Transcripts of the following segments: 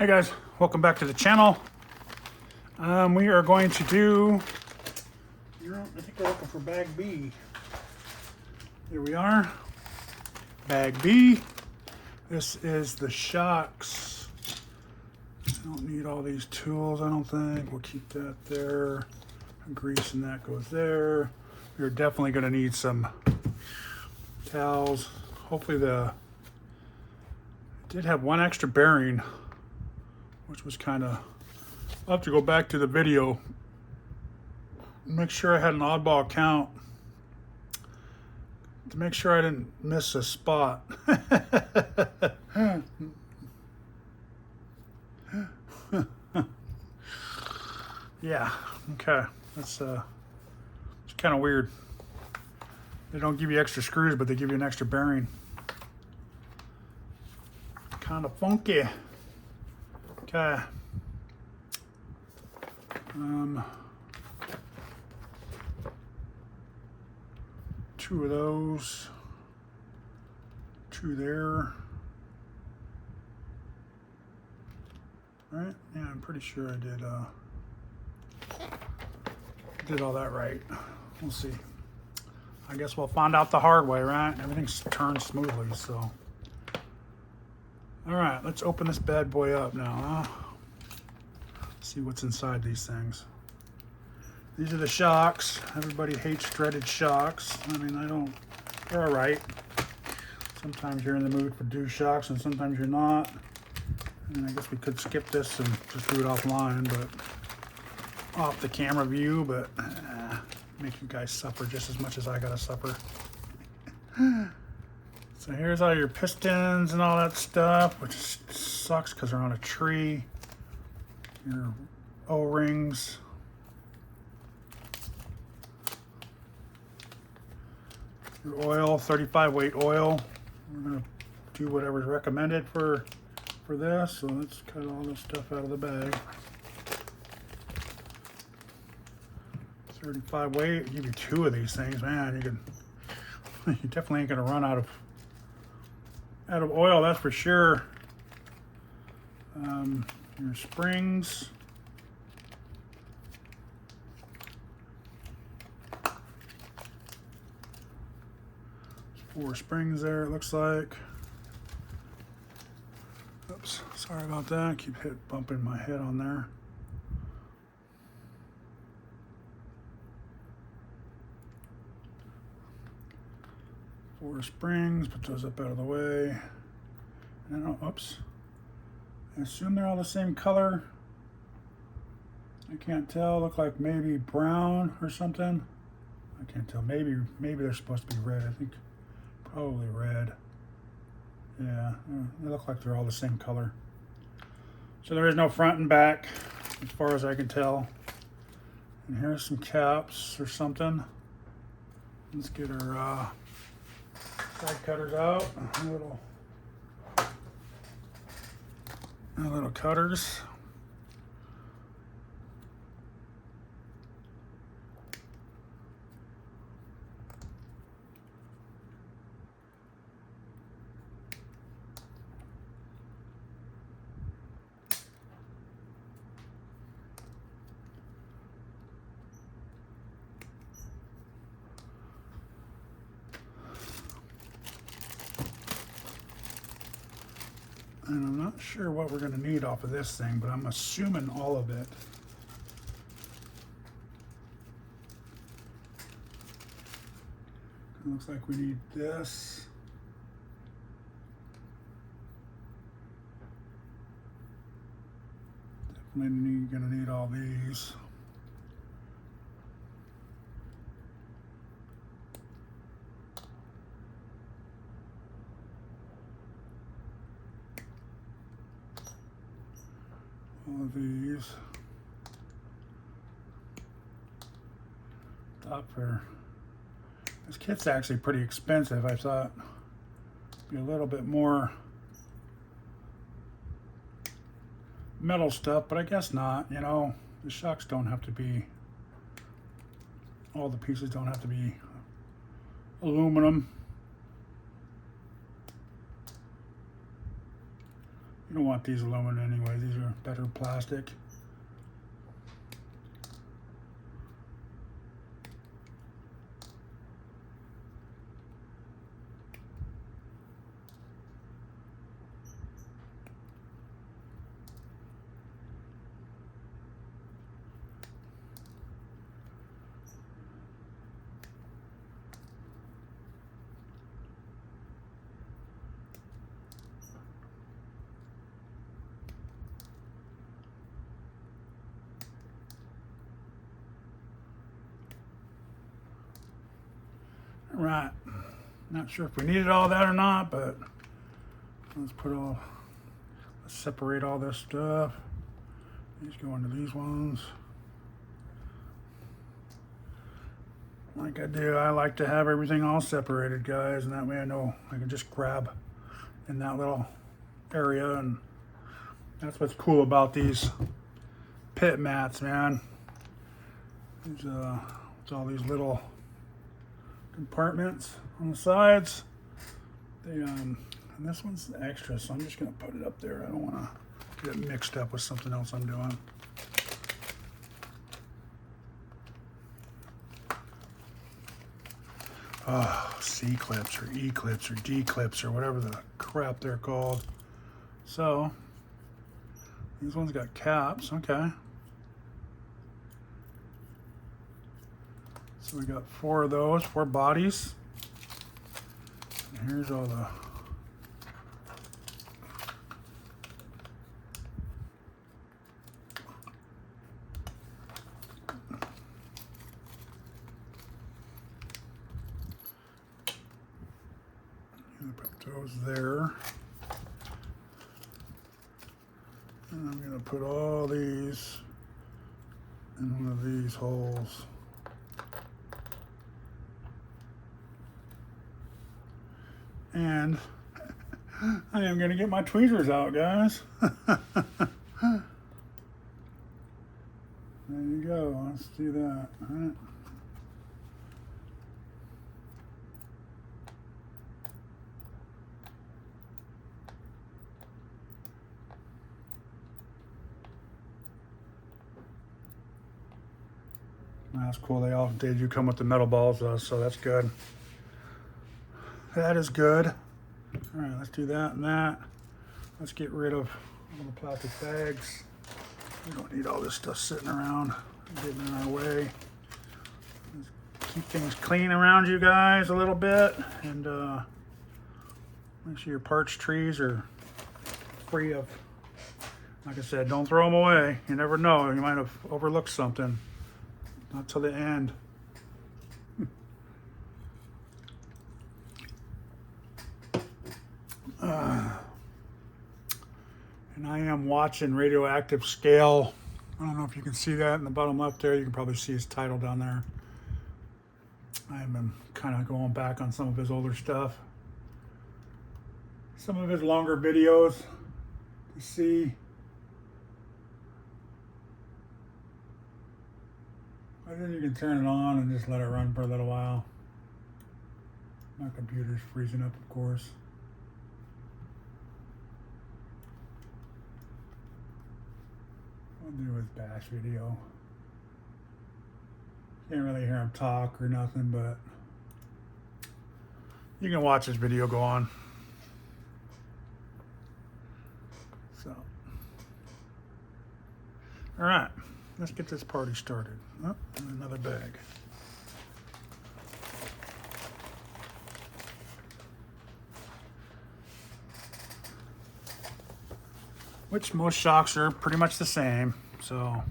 Hey guys, welcome back to the channel. We are going to do, I think we're looking for bag B. Here we are, bag B. This is the shocks. I don't need all these tools, I don't think. We'll keep that there. Grease and that goes there. We're definitely gonna need some towels. Hopefully it did have one extra bearing, which was kind of, I'll have to go back to the video, make sure I had an oddball count to make sure I didn't miss a spot. Yeah, okay, it's kind of weird. They don't give you extra screws, but they give you an extra bearing. Kind of funky. Okay. Two of those. Two there. Right? Yeah, I'm pretty sure I did all that right. We'll see. I guess we'll find out the hard way, right? Everything's turned smoothly, so. All right, let's open this bad boy up now, huh? See what's inside these things. These are the shocks. Everybody hates dreaded shocks. I mean, they're all right. Sometimes you're in the mood for do shocks and sometimes you're not. I mean, I guess we could skip this and just do it offline, but off the camera view, but make you guys suffer just as much as I gotta suffer. So here's all your pistons and all that stuff, which sucks because they're on a tree. Your O-rings. Your oil, 35 weight oil. We're gonna do whatever's recommended for this. So let's cut all this stuff out of the bag. 35 weight, give you two of these things, man. You definitely ain't gonna run out of oil, that's for sure. Your springs. There's 4 springs there, it looks like. Oops, sorry about that. Keep bumping my head on there. Four springs, put those up out of the way. And then, oops. I assume they're all the same color. I can't tell. Look like maybe brown or something. I can't tell. Maybe they're supposed to be red. I think probably red. Yeah, they look like they're all the same color. So there is no front and back, as far as I can tell. And here's some caps or something. Let's get our side cutters out. Little cutters. And I'm not sure what we're going to need off of this thing, but I'm assuming all of it. It looks like we need this. Definitely going to need all these. All of these. This kit's actually pretty expensive. I thought it'd be a little bit more metal stuff, but I guess not. You know, the shocks don't have to be, all the pieces don't have to be aluminum. You don't want these aluminum anyway. These are better plastic. Right, not sure if we needed all that or not, but let's separate all this stuff. These go into these ones. Like I do, I like to have everything all separated, guys, and that way I know I can just grab in that little area, and that's what's cool about these pit mats, man. It's all these little compartments on the sides. And this one's extra, so I'm just gonna put it up there. I don't want to get it mixed up with something else I'm doing. Oh, C clips or E clips or D clips or whatever the crap they're called. So these ones got caps. Okay. So we got 4 of those, 4 bodies. And here's all the put those there. And I'm going to put all these in one of these holes. And I am going to get my tweezers out, guys. There you go. Let's do that. All right. That's cool. They do come with the metal balls though, so that's good. That is good. All right, let's do that and that. Let's get rid of all the plastic bags. We don't need all this stuff sitting around, getting in our way. Let's keep things clean around you guys a little bit, and make sure your parched trees are free of, like I said, don't throw them away. You never know, you might have overlooked something. Not till the end. And I am watching Radioactive Scale. I don't know if you can see that in the bottom left there. You can probably see his title down there. I have been kind of going back on some of his older stuff. Some of his longer videos to see. And then you can turn it on and just let it run for a little while. My computer's freezing up, of course. I'll do his bash video. Can't really hear him talk or nothing, but you can watch his video go on. So, all right, let's get this party started. Oh, and another bag. Which most shocks are pretty much the same, so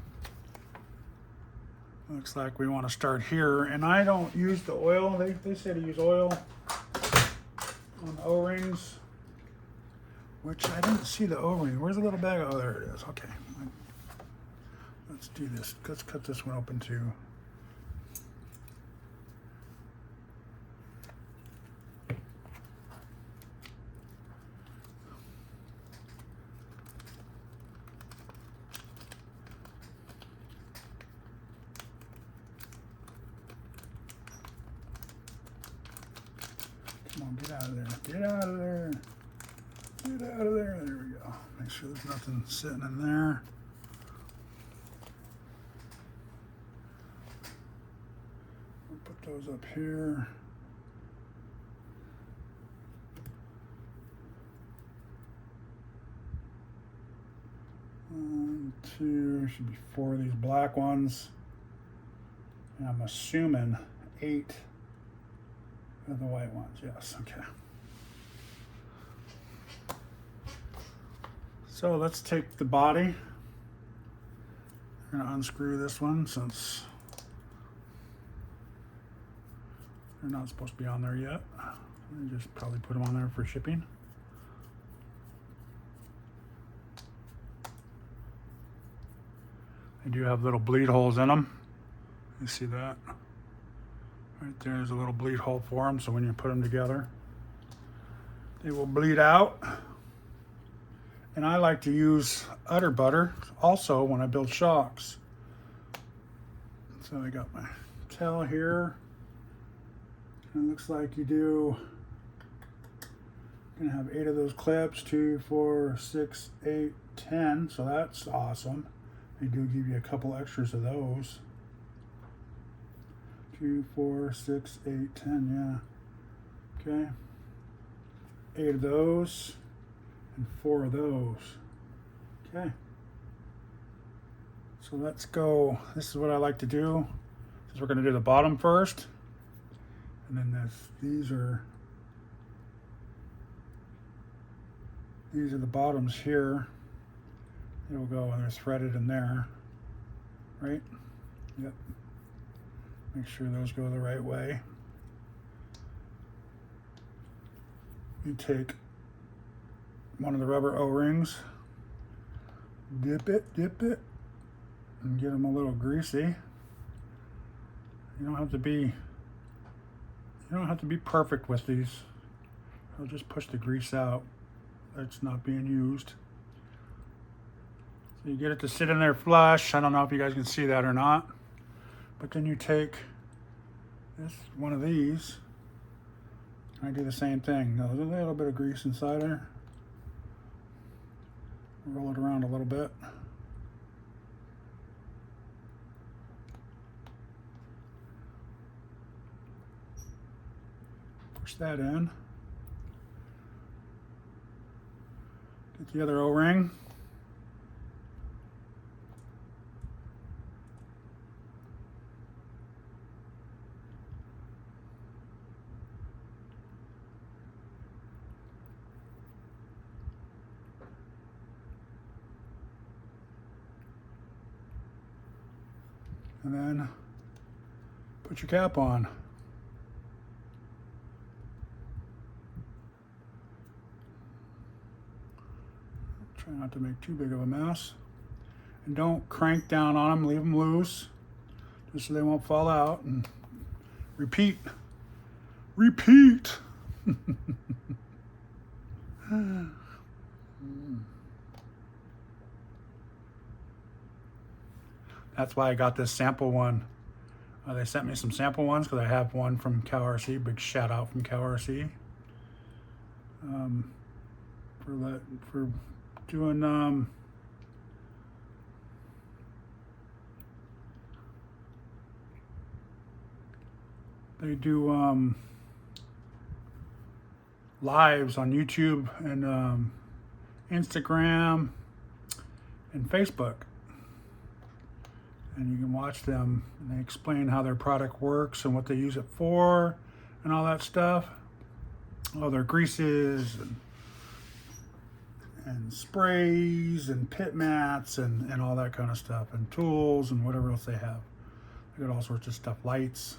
looks like we want to start here. And I don't use the oil. They say to use oil on the O-rings, which I didn't see the O-ring. Where's the little bag? Oh, there it is. Okay. Let's do this. Let's cut this one open too. Come on, get out of there. Get out of there. Get out of there. There we go. Make sure there's nothing sitting in there. We'll put those up here. One, two, should be 4 of these black ones. And I'm assuming 8 of the white ones. Yes, okay. So let's take the body. I'm going to unscrew this one since they're not supposed to be on there yet. I just probably put them on there for shipping. They do have little bleed holes in them. You see that? Right there's a little bleed hole for them, so when you put them together, they will bleed out. And I like to use udder butter also when I build shocks. So I got my tail here. And it looks like you do, you're gonna have 8 of those clips, 2, 4, 6, 8, 10. So that's awesome. They do give you a couple extras of those. 2, 4, 6, 8, 10, yeah. Okay. 8 of those and 4 of those. Okay. So let's go. This is what I like to do. We're going to do the bottom first. And then these are the bottoms here. It'll go, and they're threaded in there, right? Yep. Make sure those go the right way. You take one of the rubber O-rings, dip it, and get them a little greasy. You don't have to be perfect with these. I'll just push the grease out that's not being used. So you get it to sit in there flush. I don't know if you guys can see that or not. But then you take one of these. I do the same thing. Now, there's a little bit of grease inside there. Roll it around a little bit. Push that in. Get the other O-ring. And then put your cap on. Try not to make too big of a mess. And don't crank down on them, leave them loose, just so they won't fall out. And repeat. Repeat! That's why I got this sample one. They sent me some sample ones because I have one from Cow RC. Big shout out from Cow RC for doing they do lives on YouTube and Instagram and Facebook. And you can watch them, and they explain how their product works and what they use it for and all that stuff. All their greases and sprays and pit mats and all that kind of stuff, and tools and whatever else they have. They got all sorts of stuff, lights.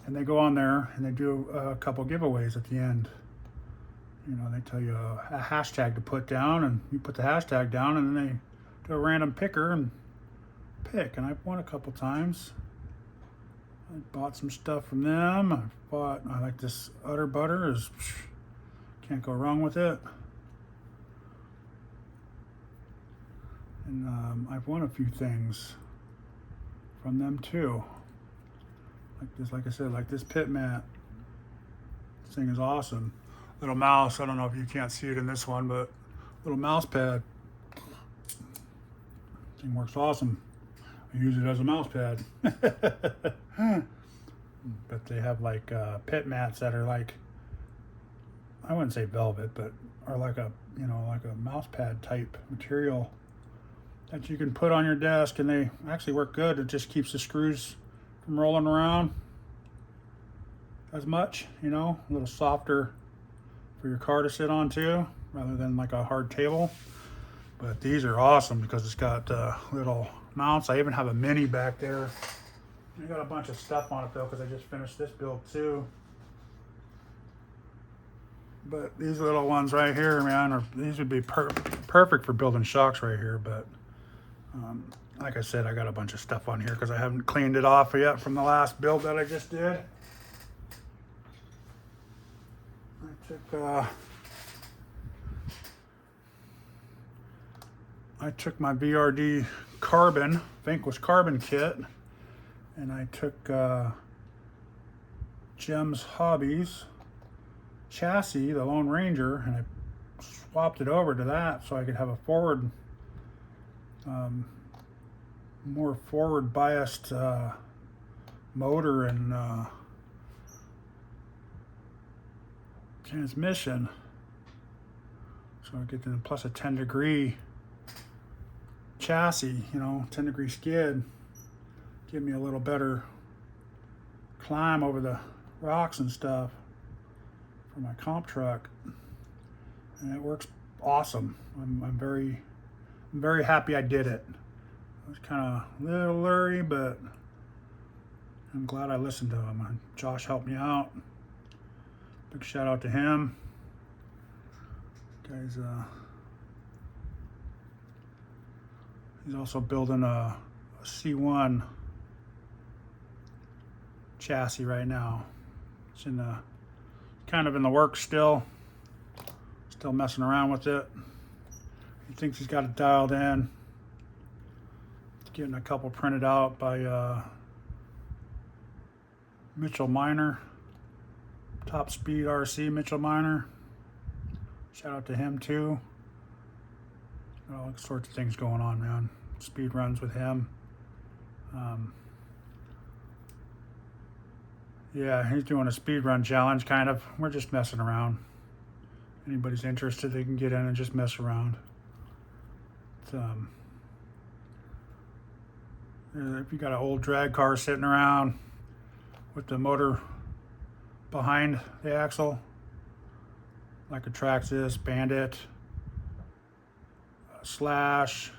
And they go on there and they do a couple giveaways at the end. You know, they tell you a hashtag to put down, and you put the hashtag down, and then they do a random picker and pick. And I've won a couple times. I bought some stuff from them. I like this udder butter. Can't go wrong with it. And I've won a few things from them too. Like this, like I said, like this pit mat. This thing is awesome. Little mouse, I don't know if you can't see it in this one, but little mouse pad. Thing works awesome. I use it as a mouse pad. But they have like pit mats that are like, I wouldn't say velvet, but are like a, you know, like a mouse pad type material that you can put on your desk, and they actually work good. It just keeps the screws from rolling around as much, you know, a little softer for your car to sit on too, rather than like a hard table. But these are awesome because it's got little mounts. I even have a mini back there. I got a bunch of stuff on it though, because I just finished this build too. But these little ones right here, man, these would be perfect for building shocks right here. But like I said, I got a bunch of stuff on here because I haven't cleaned it off yet from the last build that I just did. I took my VRD carbon, Vanquish carbon kit, and I took Jems Hobbies chassis, the Lone Ranger, and I swapped it over to that so I could have a forward, more forward biased motor and transmission. So I get the plus a 10-degree chassis, you know, 10-degree skid, give me a little better climb over the rocks and stuff for my comp truck, and it works awesome. I'm very happy I did it. It was kind of a little blurry, but I'm glad I listened to him. Josh helped me out. Big shout out to him. Guys, he's also building a C1 chassis right now. It's in the kind of in the works still messing around with it. He thinks he's got it dialed in. He's getting a couple printed out by Mitchell Miner, Top Speed RC Mitchell Miner. Shout out to him too. Got all sorts of things going on, man. Speed runs with him. Yeah, he's doing a speed run challenge, kind of. We're just messing around. Anybody's interested, they can get in and just mess around. If you got an old drag car sitting around with the motor behind the axle, like a Traxxas, Bandit, Slash,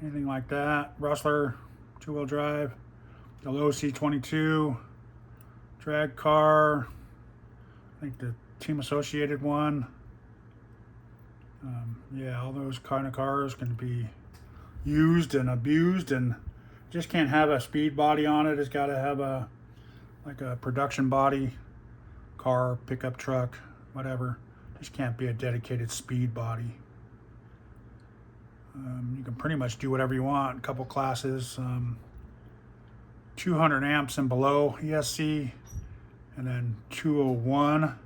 anything like that, Rustler, two-wheel drive, the OC22, drag car, I think the Team Associated one. Yeah, all those kind of cars can be used and abused, and just can't have a speed body on it. It's got to have a like a production body, car, pickup truck, whatever. Just can't be a dedicated speed body. You can pretty much do whatever you want. A couple classes, 200 amps and below ESC, and then 201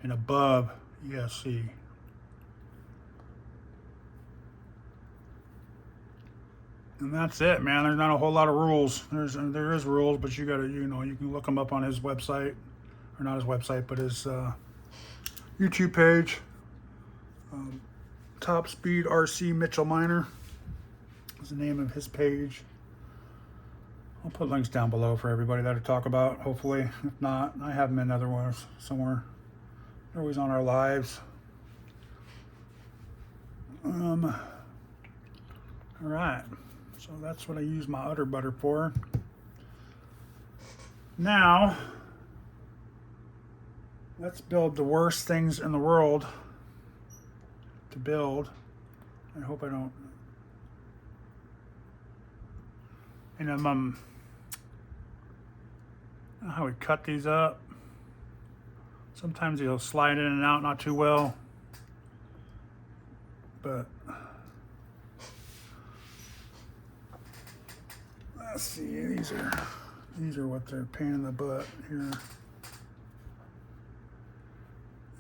and above ESC. And that's it, man. There's not a whole lot of rules. There is rules, but you gotta, you know, you can look them up on his website, or not his website, but his YouTube page. Top Speed RC Mitchell Miner is the name of his page. I'll put links down below for everybody that to talk about, hopefully. If not, I have them in other ones somewhere. They're always on our lives. All right, so that's what I use my Utter Butter for. Now, let's build the worst things in the world to build. I hope I don't. And you know how we cut these up. Sometimes they'll slide in and out not too well, but let's see. These are what they're pain in the butt here.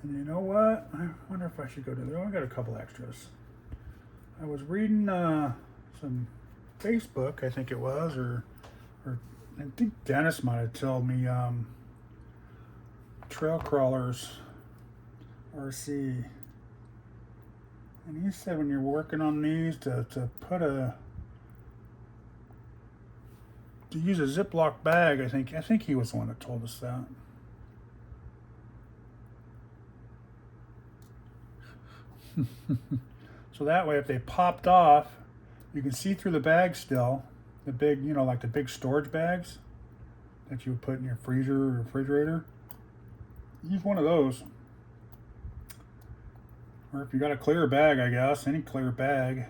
And you know what? I wonder if I should go to there. Oh, I got a couple extras. I was reading some Facebook, I think it was, or I think Dennis might have told me Trail Crawlers RC. And he said when you're working on these to use a Ziploc bag, I think he was the one that told us that. So that way if they popped off, you can see through the bag still. The big, you know, like the big storage bags that you would put in your freezer or refrigerator. Use one of those. Or if you got a clear bag, I guess, any clear bag.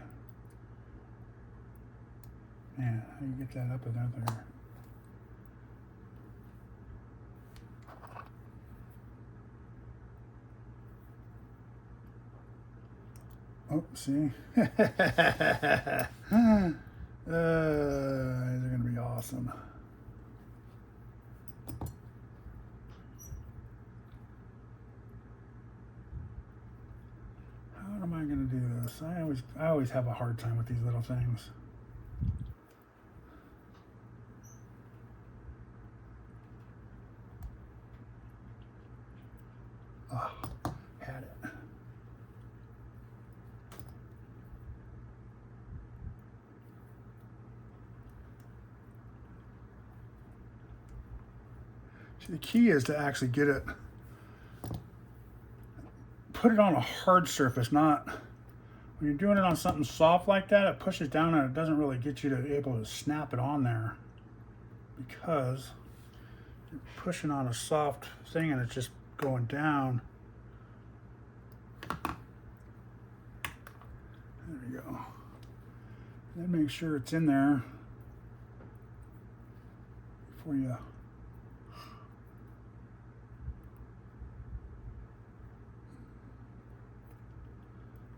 Yeah, how do you get that up and out there? Oh, see? These are going to be awesome. How am I going to do this? I always have a hard time with these little things. Oh, had it. See, the key is to actually get it, put it on a hard surface, not, when you're doing it on something soft like that, it pushes down and it doesn't really get you to be able to snap it on there because you're pushing on a soft thing and it's just going down. There we go. Then make sure it's in there before you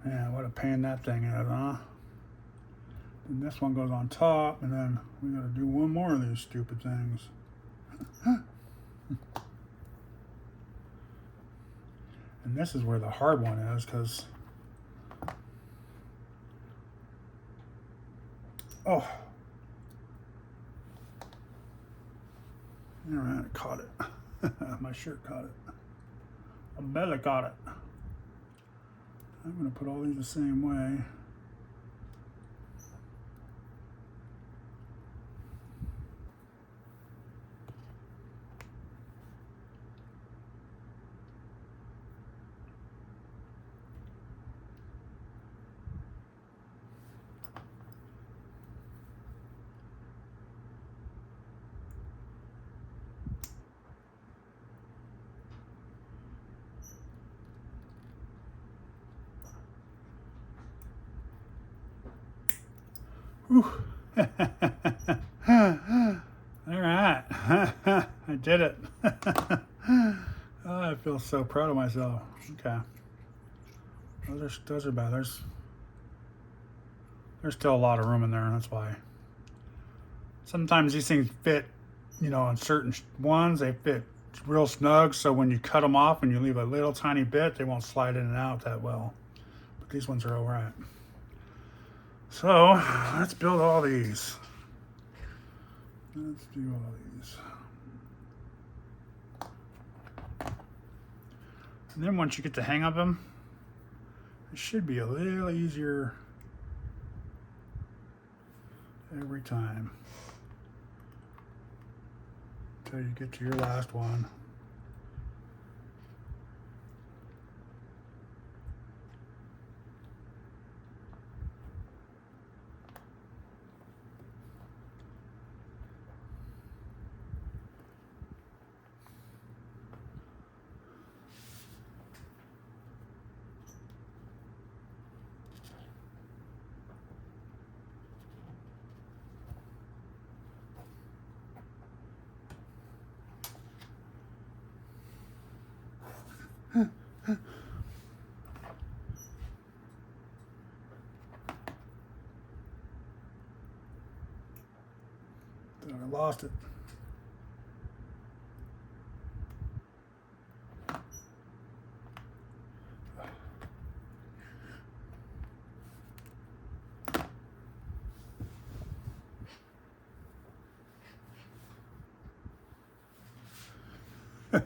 yeah, what a pain that thing is, huh? And this one goes on top, and then we gotta do one more of these stupid things. And this is where the hard one is, because oh, all right, I caught it. My shirt caught it. My belly caught it. I'm going to put all these the same way. Whew. All right, I did it. Oh, I feel so proud of myself. Okay, those are bad. There's still a lot of room in there. That's why. Sometimes these things fit, you know, on certain ones they fit real snug. So when you cut them off and you leave a little tiny bit, they won't slide in and out that well. But these ones are all right. So let's build all these. Let's do all these. And then once you get the hang of them, it should be a little easier every time until you get to your last one. I lost it. Let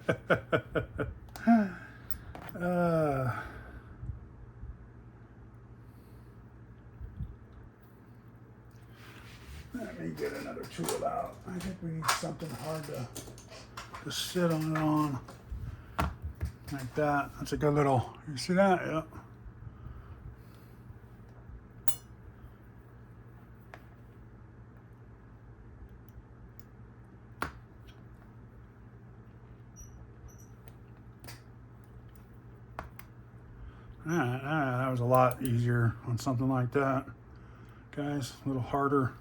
me get another tool out. I think we need something hard to sit on like that. That's a good little, you see that? Yeah. That was a lot easier on something like that. Guys, a little harder.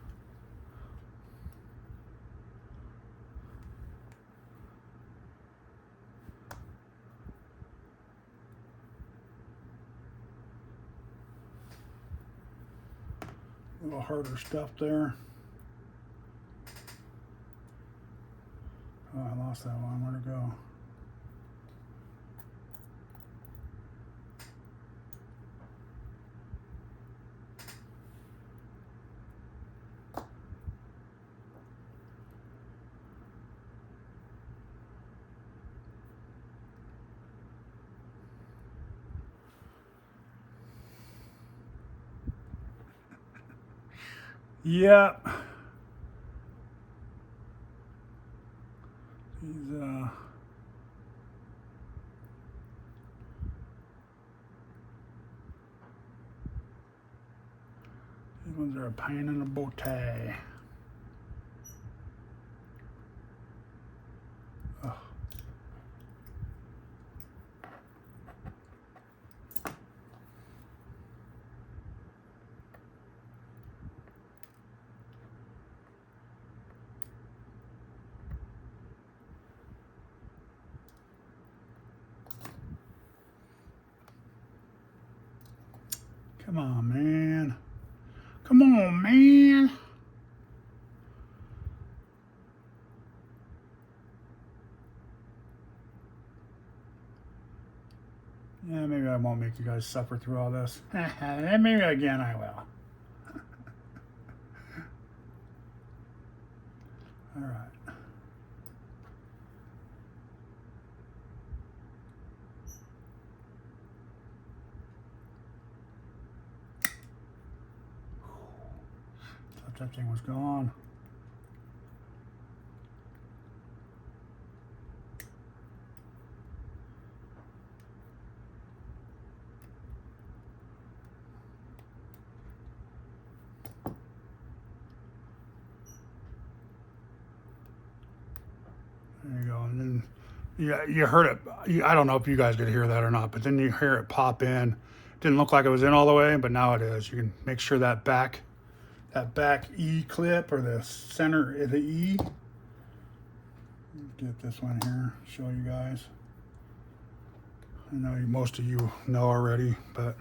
A little harder stuff there. Oh, I lost that one. Where'd it go? Yep. These ones are a pain in the bow tie. Ugh. Come on, man. Come on, man. Yeah, maybe I won't make you guys suffer through all this. Maybe again I will. All right. Thought that thing was gone. There you go. And then you heard it. I don't know if you guys could hear that or not, but then you hear it pop in. Didn't look like it was in all the way, but now it is. You can make sure that back E clip or the center of the E. Get this one here, show you guys. I know most of you know already, but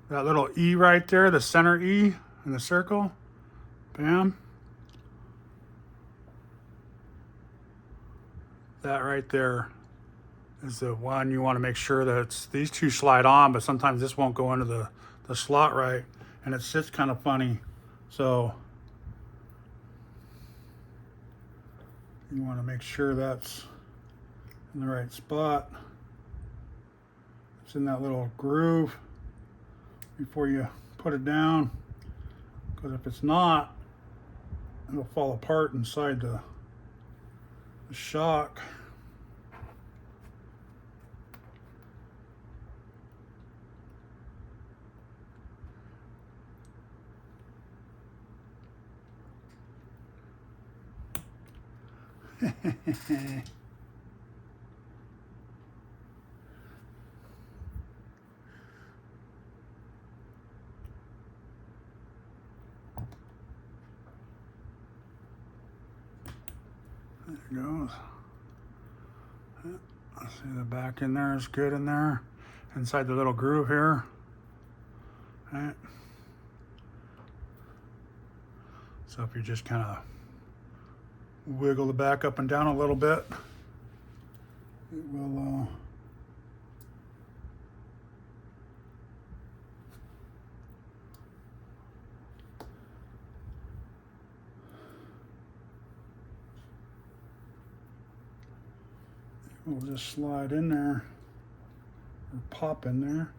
that little E right there, the center E in the circle, bam. That right there is the one you want to make sure that these two slide on, but sometimes this won't go into the slot right, and it sits kind of funny. So you want to make sure that's in the right spot. It's in that little groove before you put it down, because if it's not, it'll fall apart inside the shock. There it goes. See the back in there is good in there. Inside the little groove here. Right. So if you just kind of wiggle the back up and down a little bit, it will We'll just slide in there, or pop in there.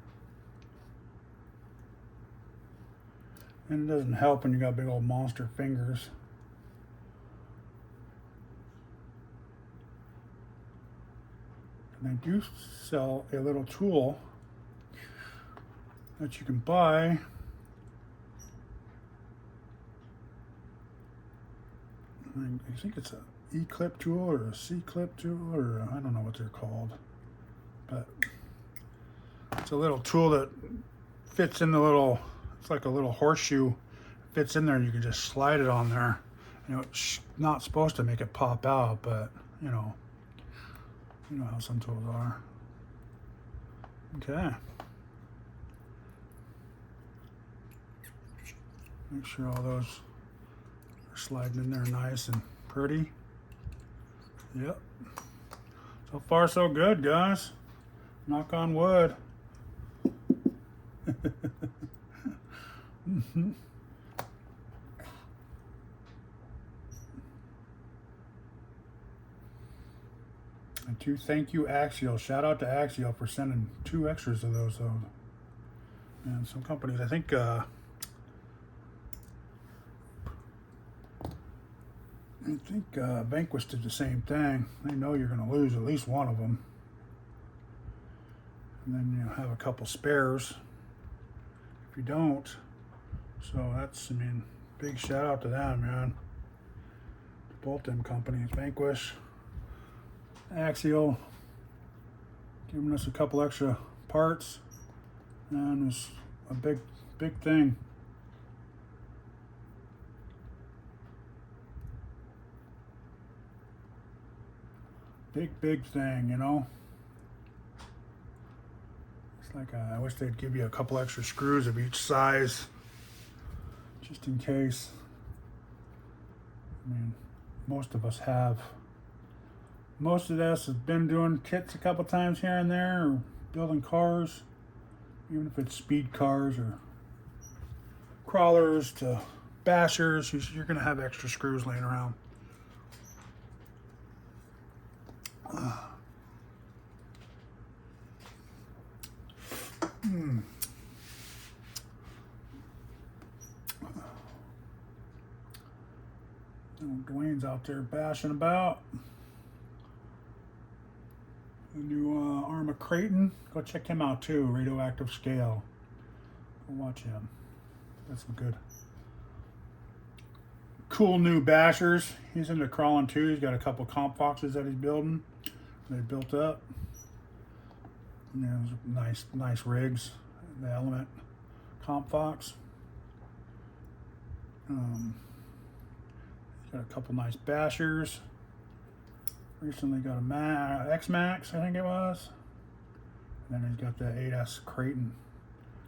And it doesn't help when you got big old monster fingers. And they do sell a little tool that you can buy. I think it's a E-clip tool or a C-clip tool, or I don't know what they're called, but it's a little tool that fits in the little, it's like a little horseshoe, fits in there, and you can just slide it on there. You know, it's not supposed to make it pop out, but you know how some tools are. Okay. Make sure all those are sliding in there nice and pretty. Yep. So far so good, guys. Knock on wood. And to thank you, Axial. Shout out to Axial for sending 2 extras of those. So, and some companies, I think Vanquish did the same thing. They know you're going to lose at least one of them, and then you have a couple spares if you don't. So that's, I mean, big shout out to them, man. Both them companies, Vanquish, Axial, giving us a couple extra parts, and it's a big thing. Big thing, you know. It's like I wish they'd give you a couple extra screws of each size, just in case. I mean, most of us have. Most of us have been doing kits a couple times here and there, or building cars, even if it's speed cars or crawlers to bashers. You're going to have extra screws laying around. Dwayne's out there bashing about. The new Arma Creighton. Go check him out too. Radioactive Scale. Go watch him. That's some good, cool new bashers. He's into crawling too. He's got a couple comp foxes that he's building. They built up. And there's nice rigs. The Element Comp Fox. He's got a couple nice bashers. Recently got a X-Max, I think it was. And then he's got the 8S Creighton.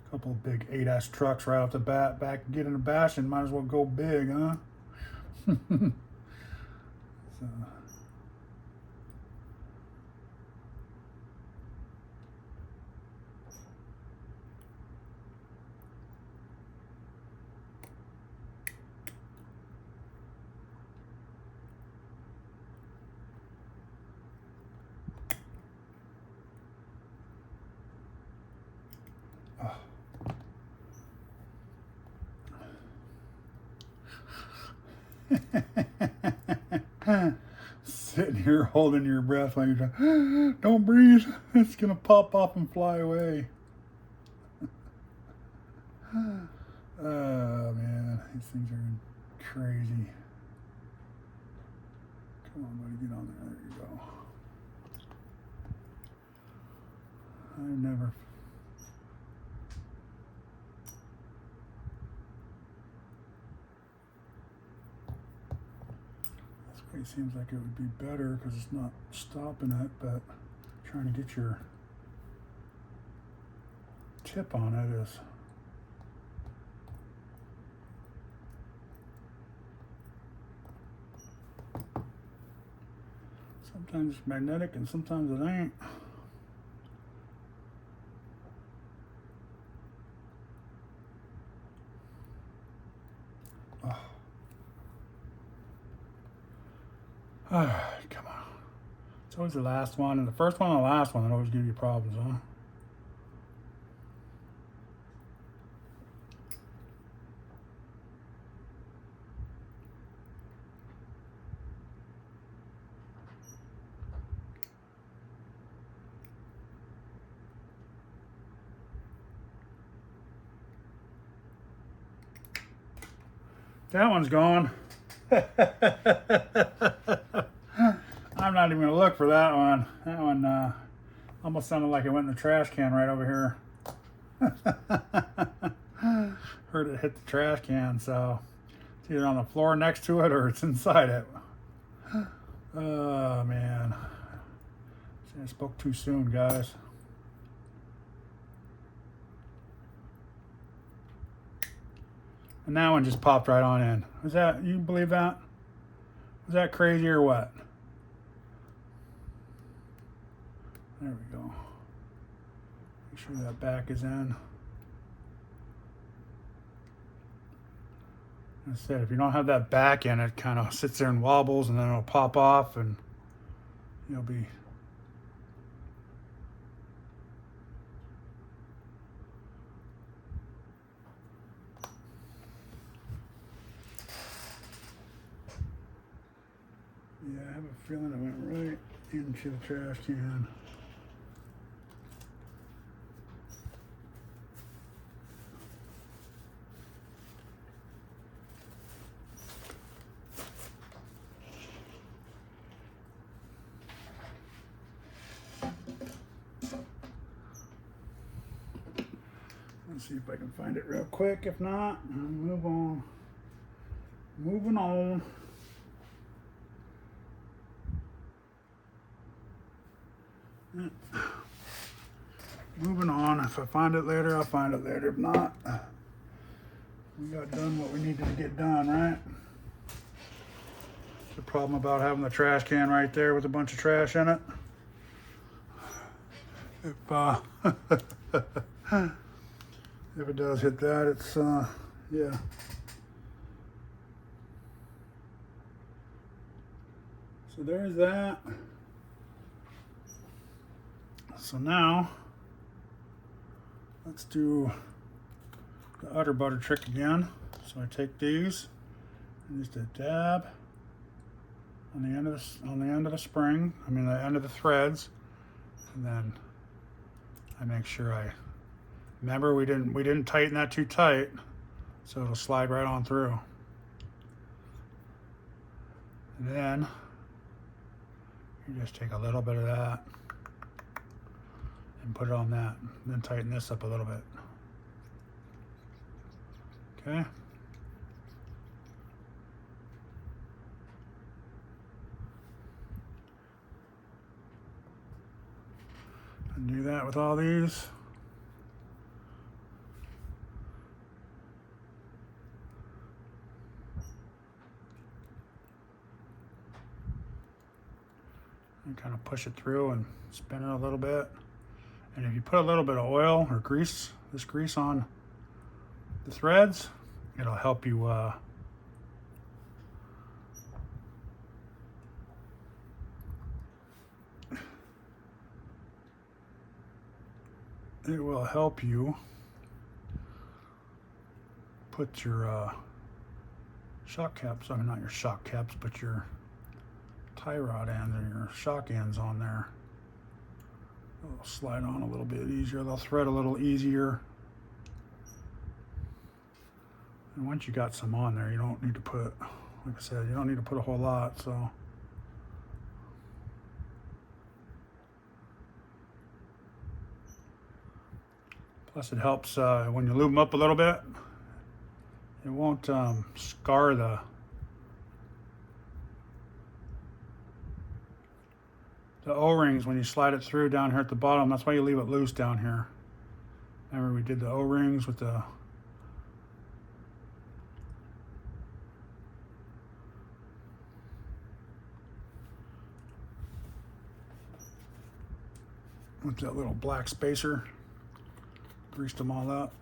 A couple of big 8S trucks right off the bat. Back getting a bashing, might as well go big, huh? So. Sitting here holding your breath while you're trying, don't breathe, it's gonna pop off and fly away. Oh man, these things are crazy. Come on, buddy, get on there. There you go. I never. It seems like it would be better because it's not stopping it, but trying to get your tip on it is sometimes it's magnetic and sometimes it ain't. All right, come on. It's So was the last one, and the first one and the last one that always give you problems, huh? That one's gone. I'm not even gonna look for that one. That one almost sounded like it went in the trash can right over here. Heard it hit the trash can, so it's either on the floor next to it or it's inside it. Oh man. I spoke too soon, guys. And that one just popped right on in. Was that, you believe that? Was that crazy or what? There we go. Make sure that back is in. Like I said, if you don't have that back in, it kind of sits there and wobbles and then it'll pop off and you'll be... Yeah, I have a feeling it went right into the trash can. Let's see if I can find it real quick. If not, I'll move on. Moving on. Moving on. If I find it later, I'll find it later. If not, we got done what we needed to get done, right? The problem about having the trash can right there with a bunch of trash in it. If if it does hit that, it's yeah. So there's that. So now let's do the udder butter trick again. So I take these and just a dab on the end of the spring. I mean the end of the threads, and then I make sure I remember we didn't tighten that too tight, so it'll slide right on through. And then you just take a little bit of that and put it on that, and then tighten this up a little bit. Okay. And do that with all these. And kind of push it through and spin it a little bit. And if you put a little bit of oil or grease, this grease on the threads, it'll help you it will help you put your shock caps, I mean not your shock caps, but your tie rod ends or your shock ends on there. It'll slide on a little bit easier. They'll thread a little easier. And once you got some on there, you don't need to put, like I said, you don't need to put a whole lot, so. Plus it helps when you lube them up a little bit, it won't scar the O-rings when you slide it through down here at the bottom. That's why you leave it loose down here. Remember we did the O-rings with the that little black spacer. Greased them all up.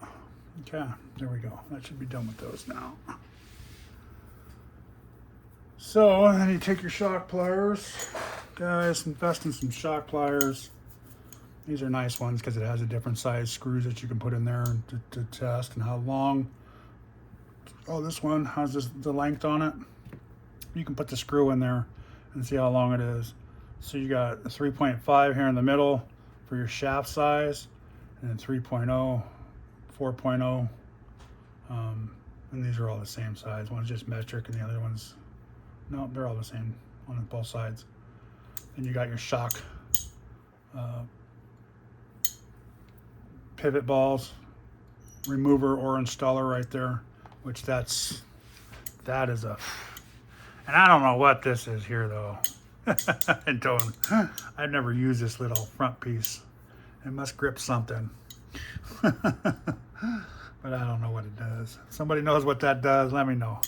Okay, there we go. That should be done with those now. So then you take your shock pliers, Guys, invest in some shock pliers. These are nice ones because it has a different size screws that you can put in there to test and how long. Oh, this one has the length on it. You can put the screw in there and see how long it is. So you got a 3.5 here in the middle for your shaft size, and then 3.0, 4.0, and these are all the same size. One's just metric and the other one's, no, they're all the same on both sides. And you got your shock pivot balls, remover or installer right there, which that is a, and I don't know what this is here though. I've never used this little front piece. It must grip something. But I don't know what it does. If somebody knows what that does, let me know.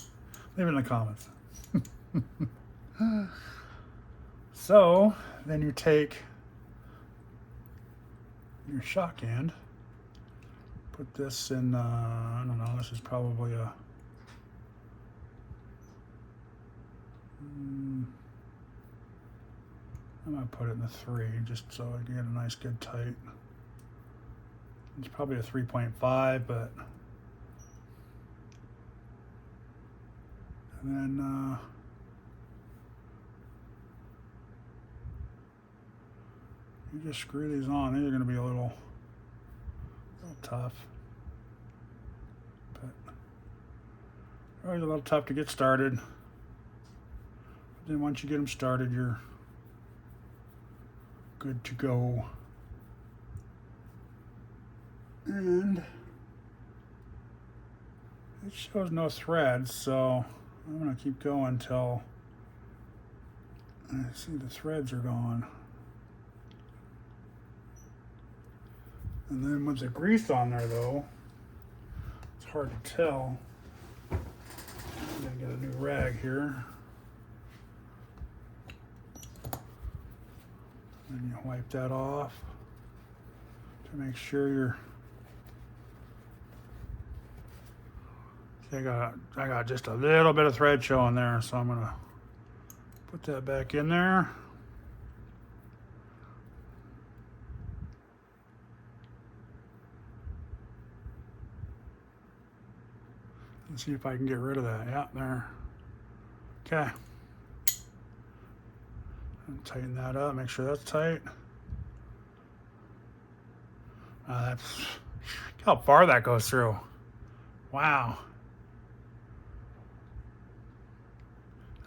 Leave it in the comments. So then you take your shock end, put this in, I don't know, this is probably a, I'm going to put it in the 3 just so I can get a nice good tight. It's probably a 3.5, but, and then you just screw these on. These are going to be a little tough, but always a little tough to get started. But then once you get them started, you're good to go. And it shows no threads, so I'm going to keep going till I see the threads are gone. And then with the grease on there though, it's hard to tell. I'm going to get a new rag here. And you wipe that off to make sure you're, see, I got just a little bit of thread showing there, so I'm gonna put that back in there. Let's see if I can get rid of that. Yeah, there. Okay. And tighten that up, make sure that's tight. That's, look how far that goes through. Wow.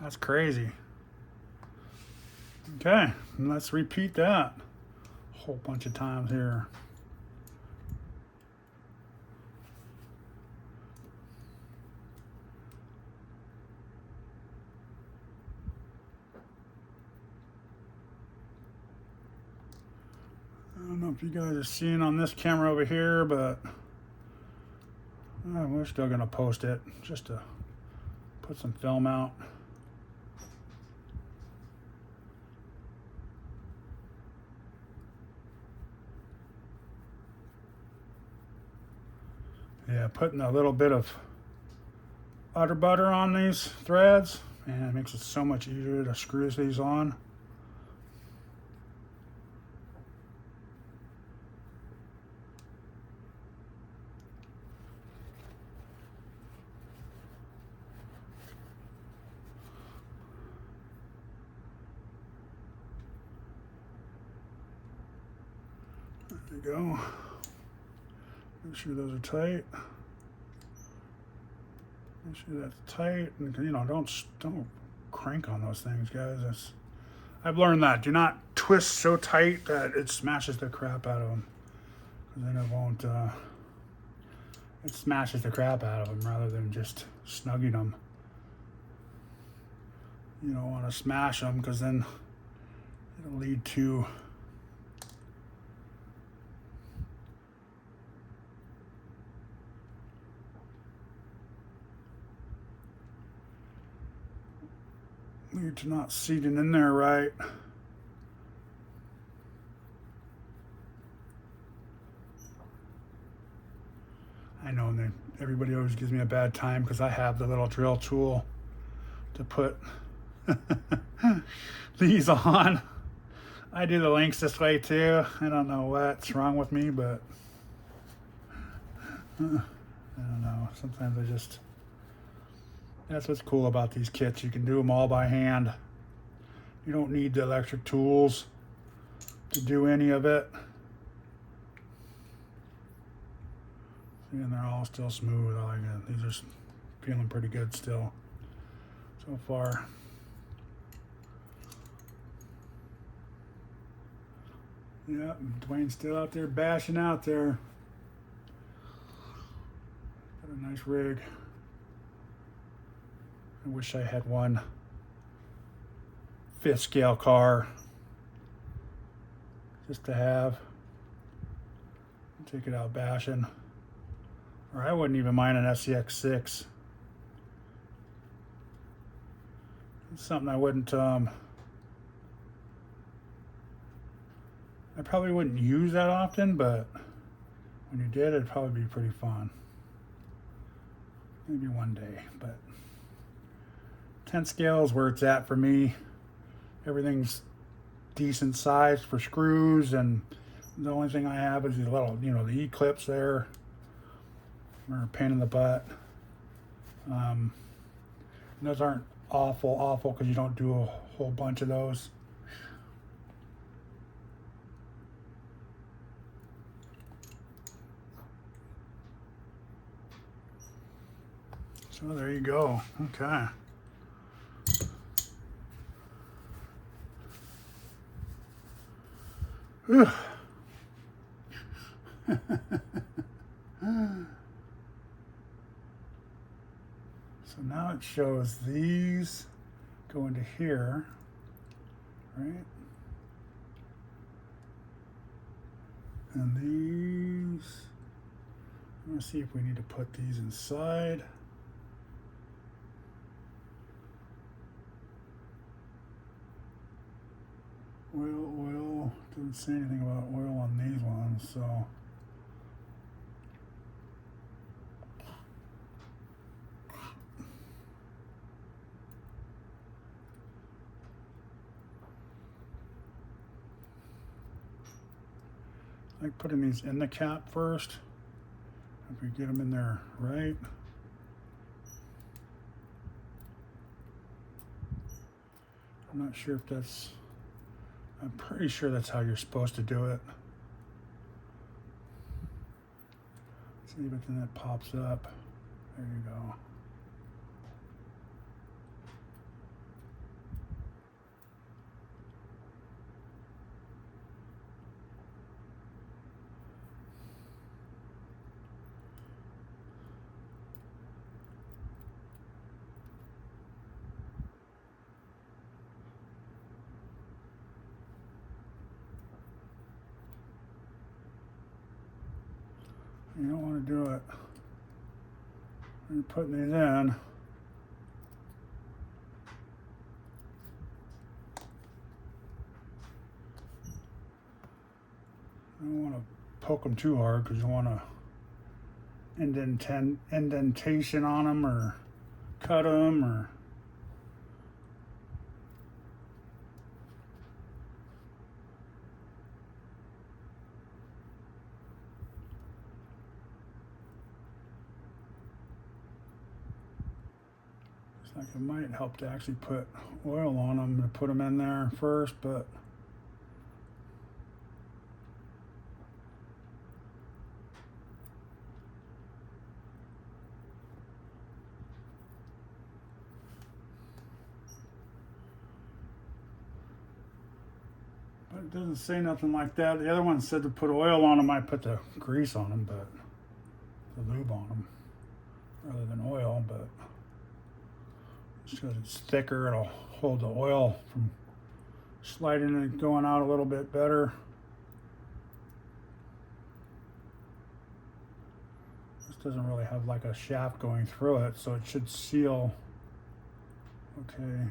That's crazy. Okay, and let's repeat that a whole bunch of times here. I don't know if you guys are seeing on this camera over here, but we're still gonna post it just to put some film out. Yeah, putting a little bit of udder butter on these threads, and it makes it so much easier to screw these on. There you go. Make sure those are tight. Make sure that's tight, and you know, don't crank on those things, guys. I've learned that. Do not twist so tight that it smashes the crap out of them. Then it won't. It smashes the crap out of them rather than just snugging them. You don't want to smash them because then it'll lead to not seating in there right. I know that everybody always gives me a bad time because I have the little drill tool to put these on. I do the links this way too. I don't know what's wrong with me, but I don't know. Sometimes I just, that's what's cool about these kits. You can do them all by hand. You don't need the electric tools to do any of it. And they're all still smooth. I like it. These are feeling pretty good still so far. Yep, Dwayne's still out there bashing out there. Got a nice rig. I wish I had one 5th scale car just to have. Take it out bashing. Or I wouldn't even mind an SCX10. It's something I wouldn't, I probably wouldn't use that often, but when you did, it'd probably be pretty fun. Maybe one day, but 10 scale is where it's at for me. Everything's decent size for screws, and the only thing I have is these little, you know, the E-clips there. Or a pain in the butt. Those aren't awful because you don't do a whole bunch of those. So there you go. Okay. So now it shows these go into here, right? And these, I'm gonna see if we need to put these inside. Oil, doesn't say anything about oil on these ones, so. I like putting these in the cap first. If we get them in there right. I'm not sure if that's, I'm pretty sure that's how you're supposed to do it. See, but then that pops up. There you go. You don't want to do it when you're putting these in. You don't want to poke them too hard because you want to indentation on them or cut them or. Like it might help to actually put oil on them to put them in there first, but it doesn't say nothing like that. The other one said to put oil on them. I put the grease on them, but the lube on them rather than oil, but because it's thicker, it'll hold the oil from sliding and going out a little bit better. This doesn't really have like a shaft going through it, so it should seal okay.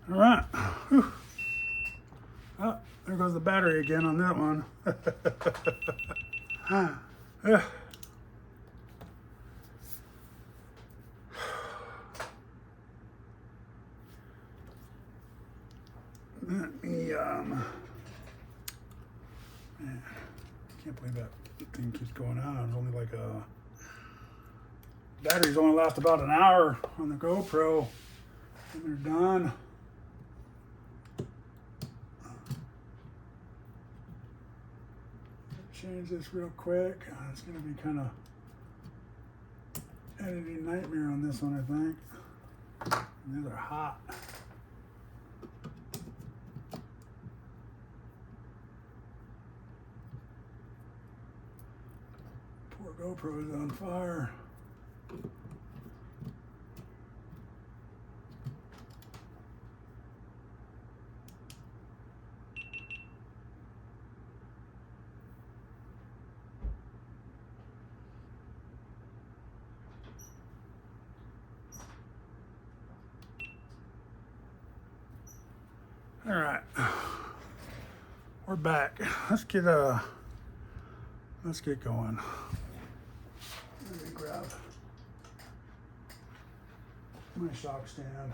All right. Whew. Oh, there goes the battery again on that one. Let me, man, can't believe that thing keeps going on. It's only like batteries only last about an hour on the GoPro, and they're done. Change this real quick. It's gonna be kind of editing nightmare on this one, I think. And these are hot. Poor GoPro is on fire. All right, we're back. Let's get going. Let me grab my shock stand.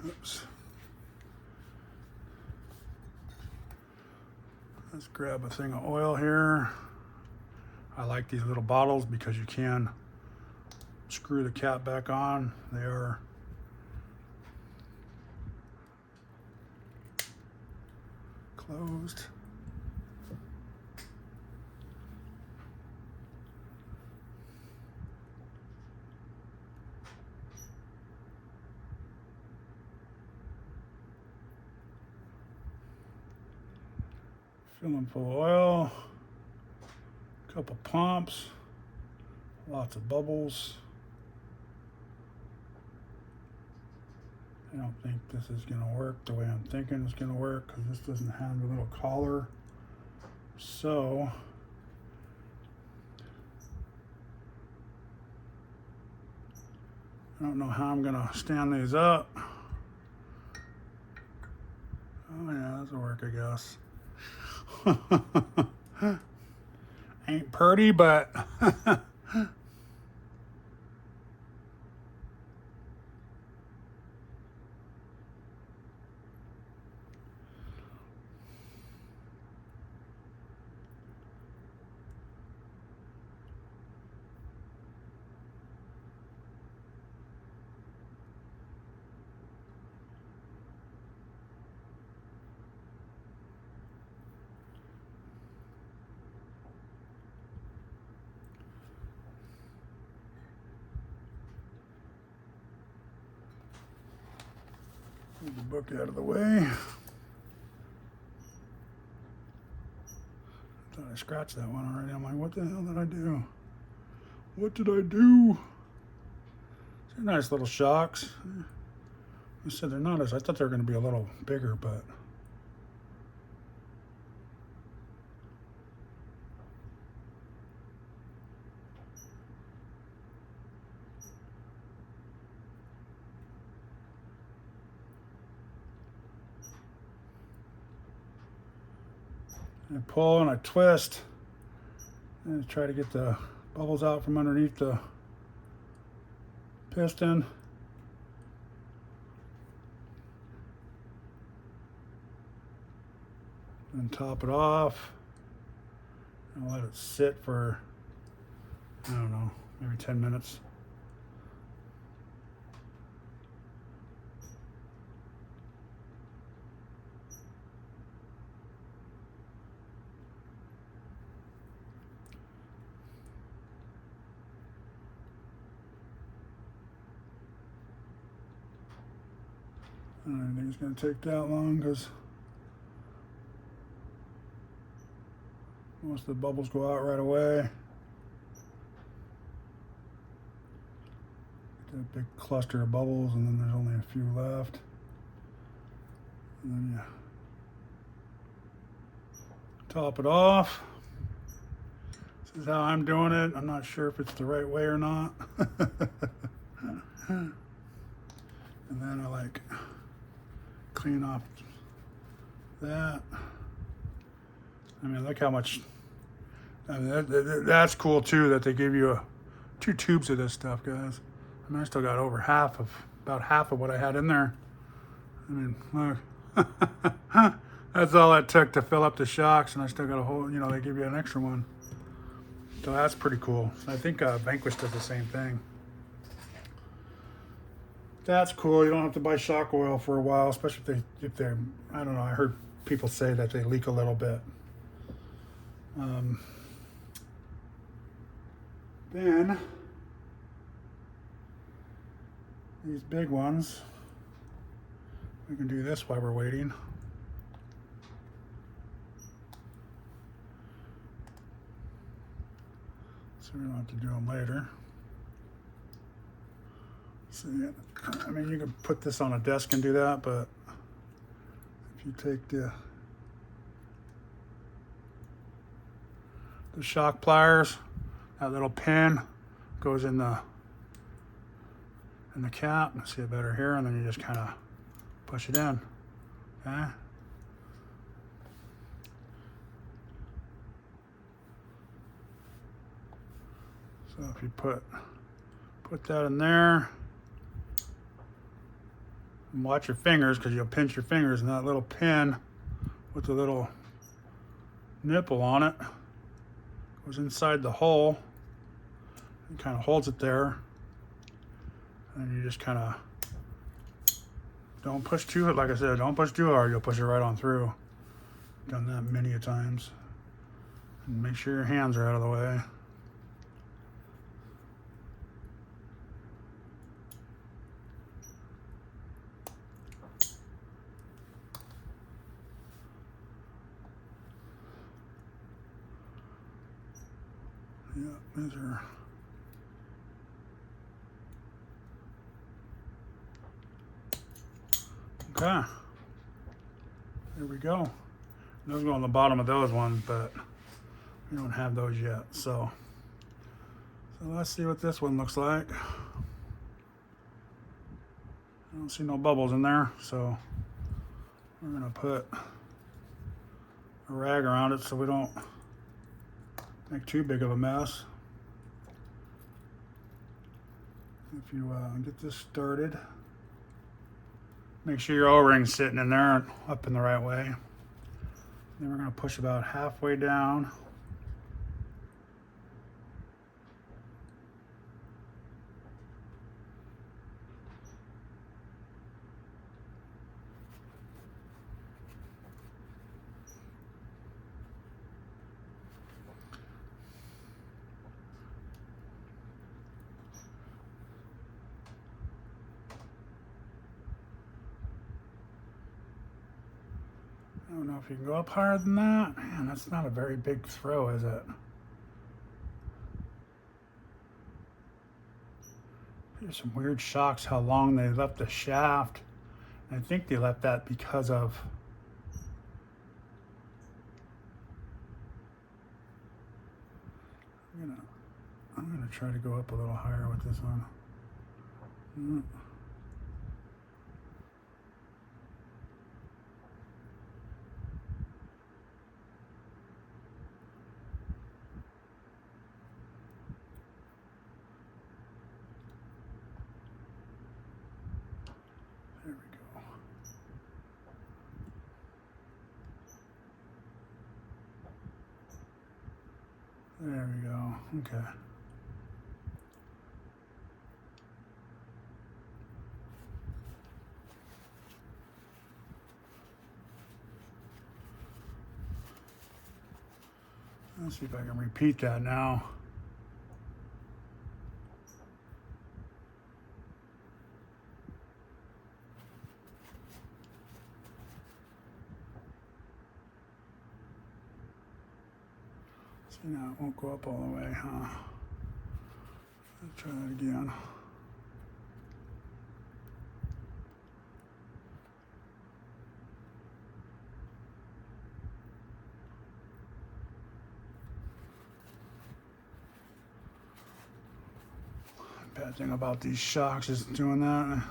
Oops. Let's grab a thing of oil here. I like these little bottles because you can screw the cap back on. They are closed. Filling full of oil, a couple pumps, lots of bubbles. I don't think this is going to work the way I'm thinking it's going to work because this doesn't have a little collar. So I don't know how I'm going to stand these up. Oh yeah, this will work, I guess. Ain't pretty, but move the book out of the way. I thought I scratched that one already. I'm like, what the hell did I do? What did I do? They're nice little shocks. I said they're not as, I thought they were going to be a little bigger, but I pull and I twist and try to get the bubbles out from underneath the piston. And top it off and let it sit for, I don't know, maybe 10 minutes. I don't think it's going to take that long because most of the bubbles go out right away. Get a big cluster of bubbles and then there's only a few left. And then you top it off. This is how I'm doing it. I'm not sure if it's the right way or not. And then I like clean off that. I mean, look how much. I mean, that's cool too that they give you 2 tubes of this stuff, guys. I mean, I still got over about half of what I had in there. I mean, look. That's all it took to fill up the shocks, and I still got a whole, you know, they give you an extra one. So that's pretty cool. I think Vanquish does the same thing. That's cool. You don't have to buy shock oil for a while, especially if they're, I don't know, I heard people say that they leak a little bit. Then, these big ones, we can do this while we're waiting. So we don't have to do them later. So, yeah, I mean, you could put this on a desk and do that, but if you take the shock pliers, that little pin goes in the cap. Let's see it better here, and then you just kind of push it in. Okay. So if you put that in there, and watch your fingers, because you'll pinch your fingers, and that little pin with the little nipple on it goes inside the hole and kind of holds it there. And you just kind of don't push too hard. Like I said, don't push too hard. You'll push it right on through. Done that many a times. And make sure your hands are out of the way. Yeah, these are. Okay. There we go. Those go on the bottom of those ones, but we don't have those yet. So let's see what this one looks like. I don't see no bubbles in there, so we're gonna put a rag around it so we don't make too big of a mess. If you get this started, make sure your O-ring's sitting in there and up in the right way. Then we're going to push about halfway down. I don't know if you can go up higher than that. Man, that's not a very big throw, is it? There's some weird shocks how long they left the shaft. I think they left that because of I'm gonna try to go up a little higher with this one. There we go. There we go. Okay. Let's see if I can repeat that now. See, now it won't go up all the way, huh? Let's try that again. Bad thing about these shocks is doing that.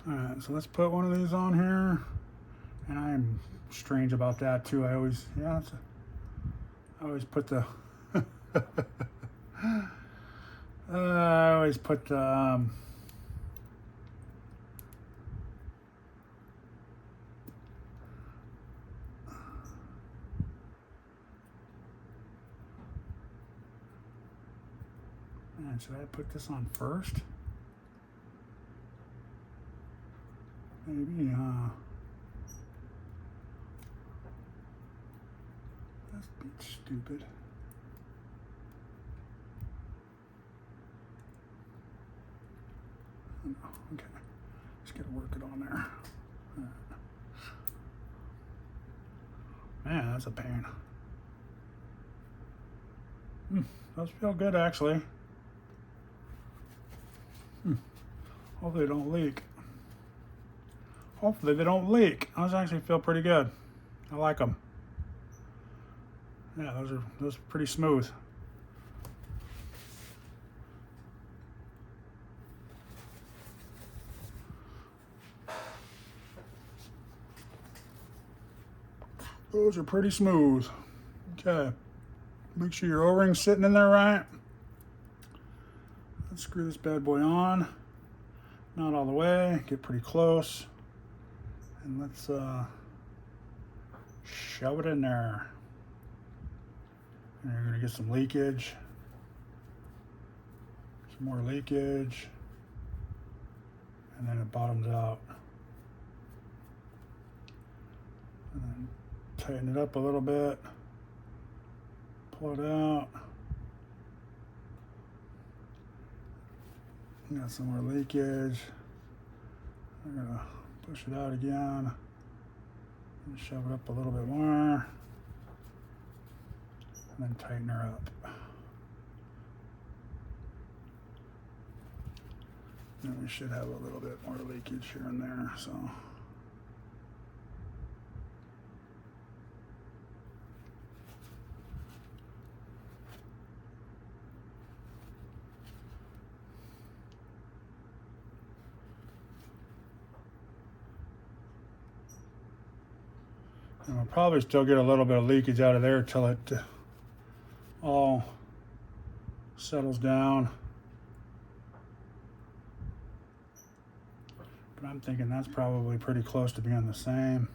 Alright, so let's put one of these on here. And I'm strange about that too. I always put the I always put the man, should I put this on first? Maybe, that's a bit stupid. Okay, just gotta work it on there. Man, that's a pain. Those feel good actually. Hopefully they don't leak. Hopefully they don't leak. Those actually feel pretty good. I like them. Yeah, those are pretty smooth. Those are pretty smooth. Okay. Make sure your O-ring's sitting in there right. Let's screw this bad boy on. Not all the way, get pretty close. And let's shove it in there. And you're gonna get some leakage. Some more leakage. And then it bottoms out. And then tighten it up a little bit. Pull it out. Got some more leakage. I'm gonna push it out again and shove it up a little bit more, and then tighten her up. Then we should have a little bit more leakage here and there. So. And we'll probably still get a little bit of leakage out of there till it all settles down. But I'm thinking that's probably pretty close to being the same.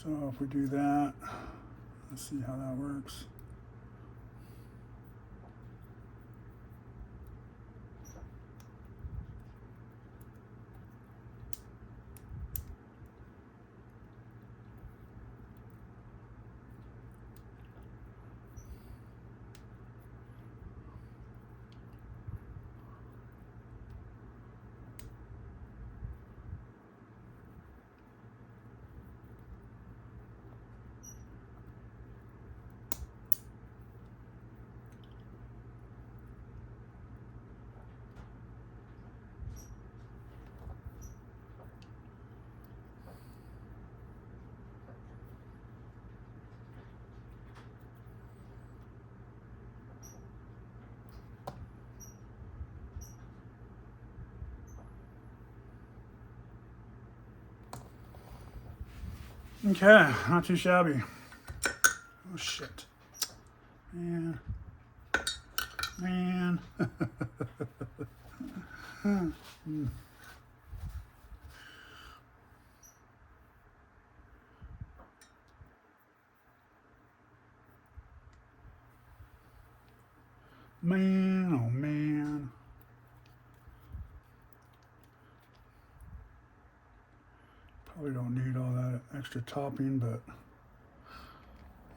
So if we do that, let's see how that works. Okay, not too shabby. Oh shit. Man. Man. Man, oh man. Probably don't need all that extra topping, but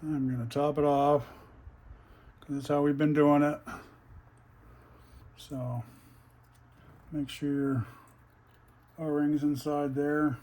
I'm gonna top it off because that's how we've been doing it. So make sure your O-ring's inside there.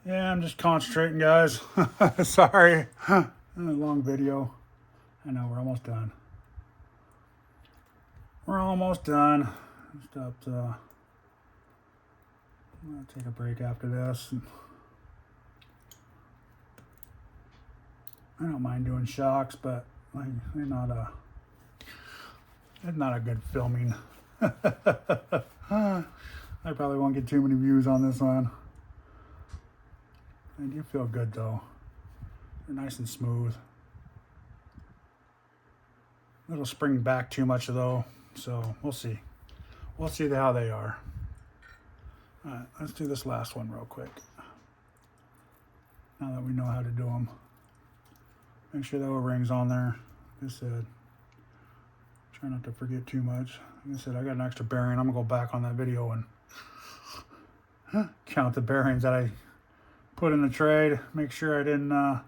Yeah, I'm just concentrating, guys. Sorry. A long video. I know, we're almost done. We're almost done. I'm gonna take a break after this. I don't mind doing shocks, but like, they're not it's not a good filming. I probably won't get too many views on this one. They do feel good though. They're nice and smooth. It'll spring back too much though, so we'll see. We'll see how they are. All right, let's do this last one real quick. Now that we know how to do them. Make sure the O-ring's on there. Like I said, try not to forget too much. Like I said, I got an extra bearing. I'm gonna go back on that video and count the bearings that I put in the trade. Make sure I didn't, because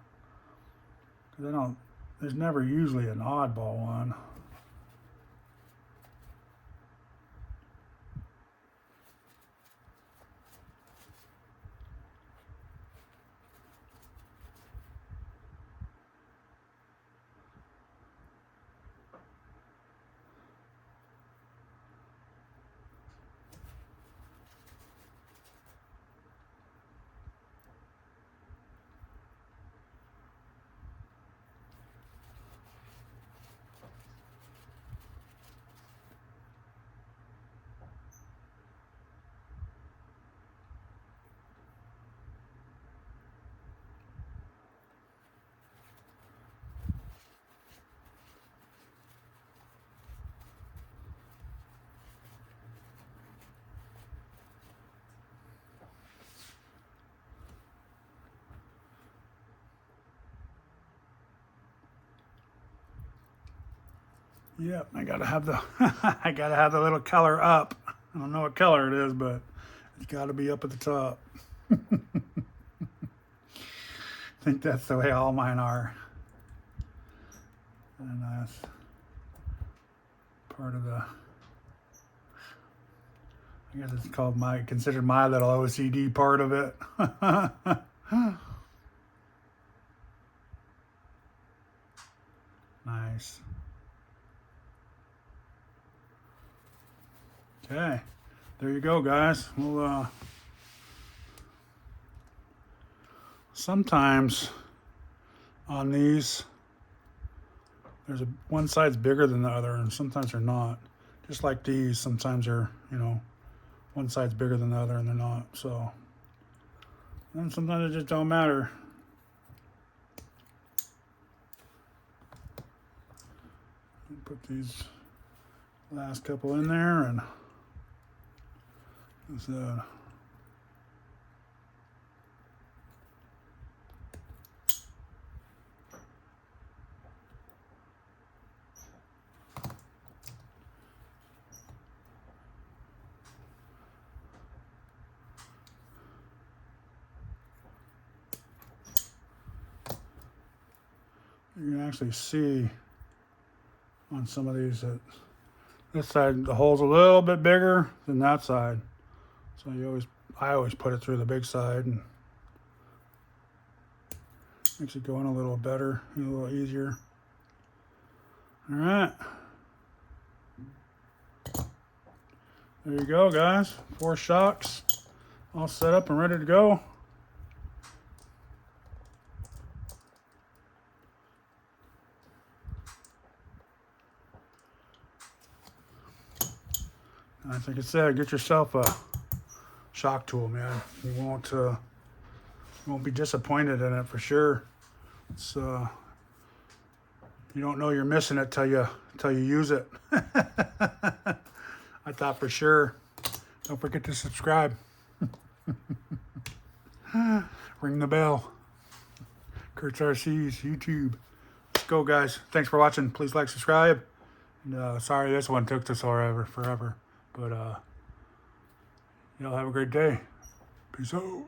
I don't, there's never usually an oddball one. Yep, I gotta have the I gotta have the little color up. I don't know what color it is, but it's gotta be up at the top. I think that's the way all mine are. And that's part of the, I guess it's called considered my little OCD part of it. Nice. Okay, there you go, guys. We'll sometimes on these there's one side's bigger than the other, and sometimes they're not. Just like these, sometimes they're, you know, one side's bigger than the other and they're not. So, and sometimes it just don't matter. Put these last couple in there, and it's you can actually see on some of these that this side, the hole's a little bit bigger than that side. So I always put it through the big side, and makes it go in a little better, a little easier. All right. There you go, guys. 4 shocks all set up and ready to go. I think it's said, get yourself a shock tool, man. You won't be disappointed in it for sure. It's you don't know you're missing it till you use it. I thought for sure. Don't forget to subscribe. Ring the bell. Kurt's RC's YouTube. Let's go, guys. Thanks for watching. Please like, subscribe. And, sorry this one took us forever. But y'all have a great day. Peace out.